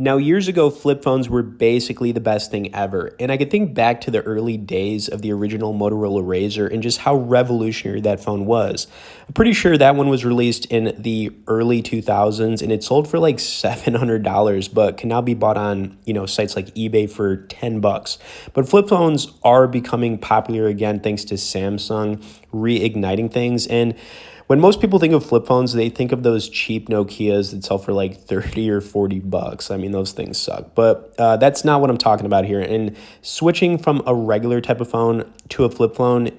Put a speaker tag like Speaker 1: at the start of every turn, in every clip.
Speaker 1: Now, years ago, flip phones were basically the best thing ever, and I could think back to the early days of the original Motorola Razr and just how revolutionary that phone was. I'm pretty sure that one was released in the early 2000s, and it sold for like $700, but can now be bought on, sites like eBay for 10 bucks. But flip phones are becoming popular again thanks to Samsung reigniting things, and when most people think of flip phones, they think of those cheap Nokias that sell for like 30 or 40 bucks. I mean, those things suck. But that's not what I'm talking about here. And switching from a regular type of phone to a flip phone,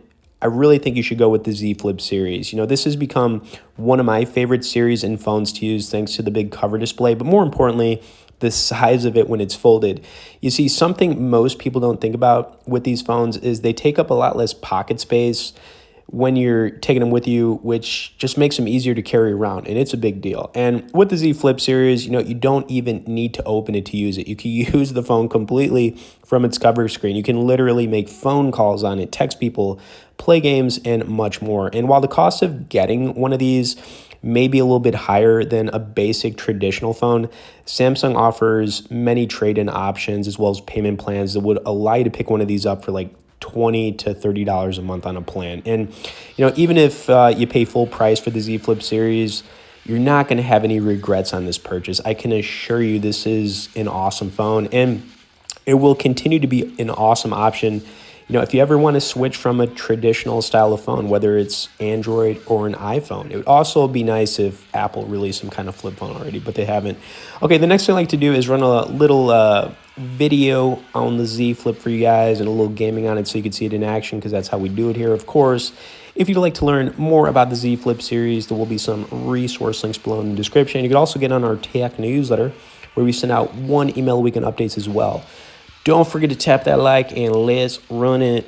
Speaker 1: I really think you should go with the Z Flip series. This has become one of my favorite series in phones to use thanks to the big cover display, but more importantly, the size of it when it's folded. You see, something most people don't think about with these phones is they take up a lot less pocket space when you're taking them with you, which just makes them easier to carry around, and it's a big deal. And with the Z Flip series, you don't even need to open it to use it. You can use the phone completely from its cover screen. You can literally make phone calls on it, text people, play games, and much more. And while the cost of getting one of these may be a little bit higher than a basic traditional phone, Samsung offers many trade-in options as well as payment plans that would allow you to pick one of these up for like $20 to $30 a month on a plan. And even if you pay full price for the Z Flip series, you're not going to have any regrets on this purchase. I can assure you this is an awesome phone, and it will continue to be an awesome option. If you ever want to switch from a traditional style of phone, whether it's Android or an iPhone, it would also be nice if Apple released some kind of flip phone already, but they haven't. Okay, the next thing I like to do is run a little video on the Z Flip for you guys and a little gaming on it so you can see it in action, because that's how we do it here. Of course, if you'd like to learn more about the Z Flip series, there will be some resource links below in the description. You can also get on our tech newsletter where we send out one email a week on updates as well. Don't forget to tap that like, and let's run it.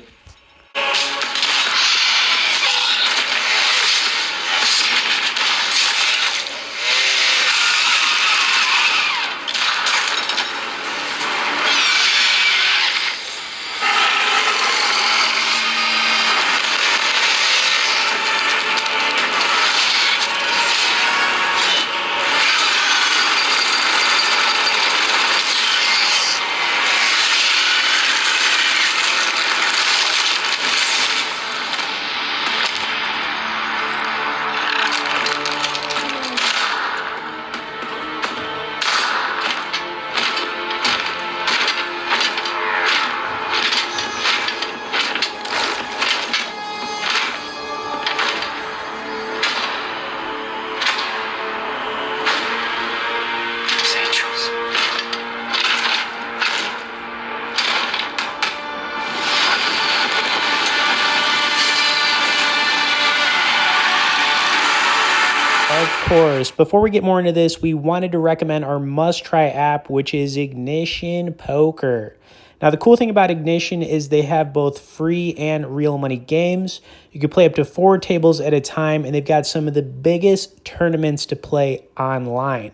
Speaker 1: Of course, before we get more into this, we wanted to recommend our must-try app, which is Ignition Poker. Now, the cool thing about Ignition is they have both free and real money games. You can play up to 4 tables at a time, and they've got some of the biggest tournaments to play online.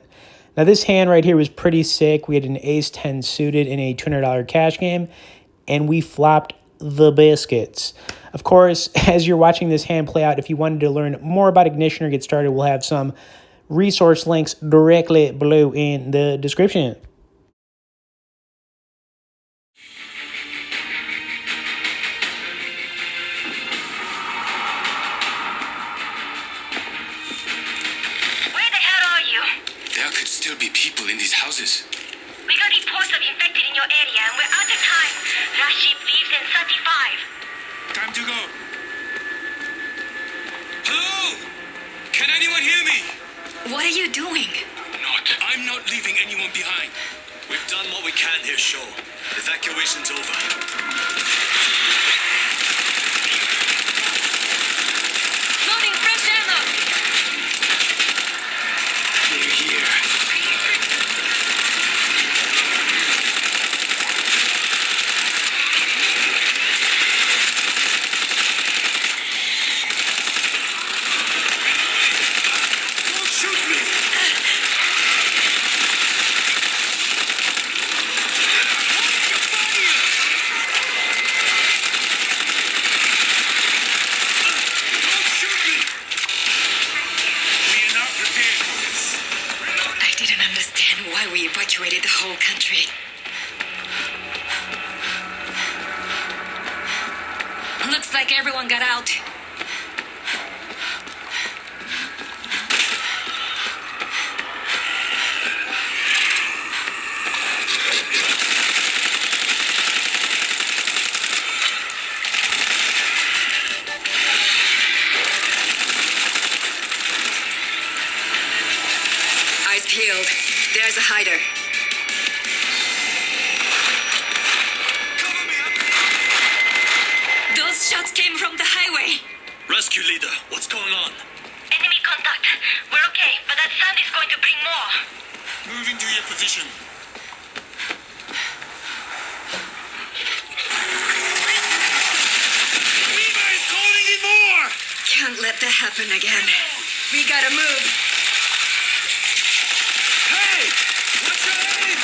Speaker 1: Now, this hand right here was pretty sick. We had an ace-10 suited in a $200 cash game, and we flopped the biscuits. Of course, as you're watching this hand play out, if you wanted to learn more about Ignition or get started, we'll have some resource links directly below in the description.
Speaker 2: Where the hell are you?
Speaker 3: There could still be people in these houses.
Speaker 2: We got reports of infected in your area, and we're out of time. Last ship leaves in 35.
Speaker 3: Time to go. Hello? Can anyone hear me?
Speaker 4: What are you doing?
Speaker 3: I'm not leaving anyone behind.
Speaker 5: We've done what we can here, Shaw. Evacuation's over.
Speaker 4: Loading fresh ammo!
Speaker 3: They're here.
Speaker 5: Don't shoot me!
Speaker 4: whole country. Looks like everyone got out. Eyes peeled. There's a hider.
Speaker 3: Cover me up!
Speaker 4: Those shots came from the highway.
Speaker 5: Rescue leader, what's going on?
Speaker 2: Enemy contact. We're okay, but that sound is going to bring more.
Speaker 3: Move into your position. Levi's calling in more!
Speaker 4: Can't let that happen again. We gotta move.
Speaker 3: Hey! What's your aim?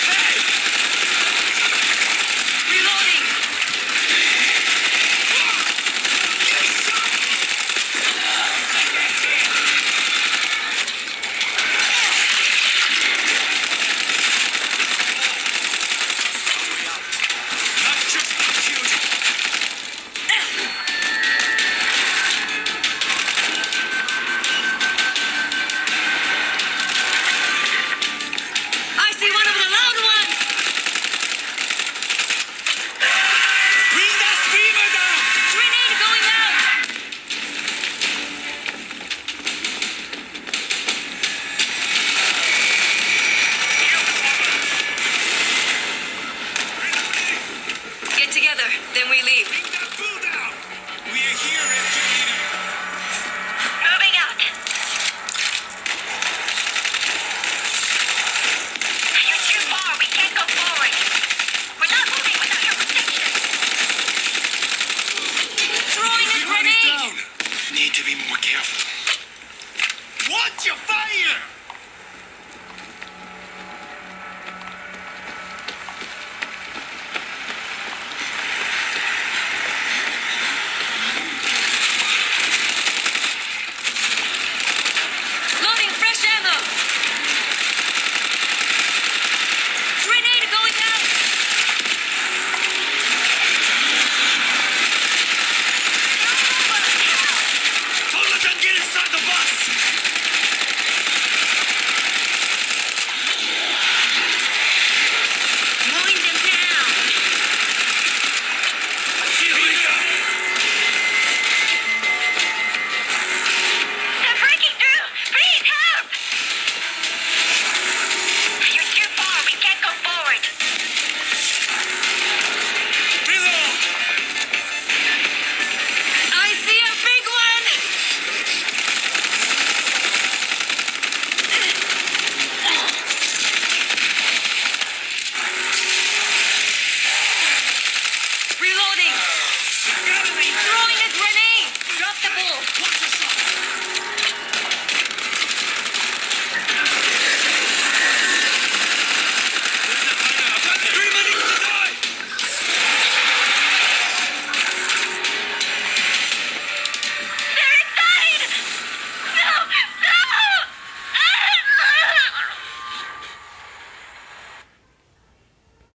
Speaker 3: Hey!
Speaker 4: Reloading.
Speaker 3: Not just the children.
Speaker 4: I see one of the loud ones.
Speaker 3: Bring that screamer down!
Speaker 4: Grenade going out. Get together, then we leave.
Speaker 3: Bring that bull down! We are here, rescue leader.
Speaker 2: Moving out. You're too far. We can't go forward. We're not moving without your protection.
Speaker 4: Throwing a
Speaker 3: Everyone is
Speaker 4: grenade.
Speaker 3: down. Need to be more careful. Watch your fire!
Speaker 4: Loading fresh ammo. Grenade going out.
Speaker 5: Don't let them get inside the bus!
Speaker 4: Mowing them down.
Speaker 5: Here we go!
Speaker 2: They're breaking through. Please help. You're too far. We can't go forward.
Speaker 3: Reload!
Speaker 4: I see a big one. Reloading. Throwing a grenade. Drop the ball.
Speaker 3: Watch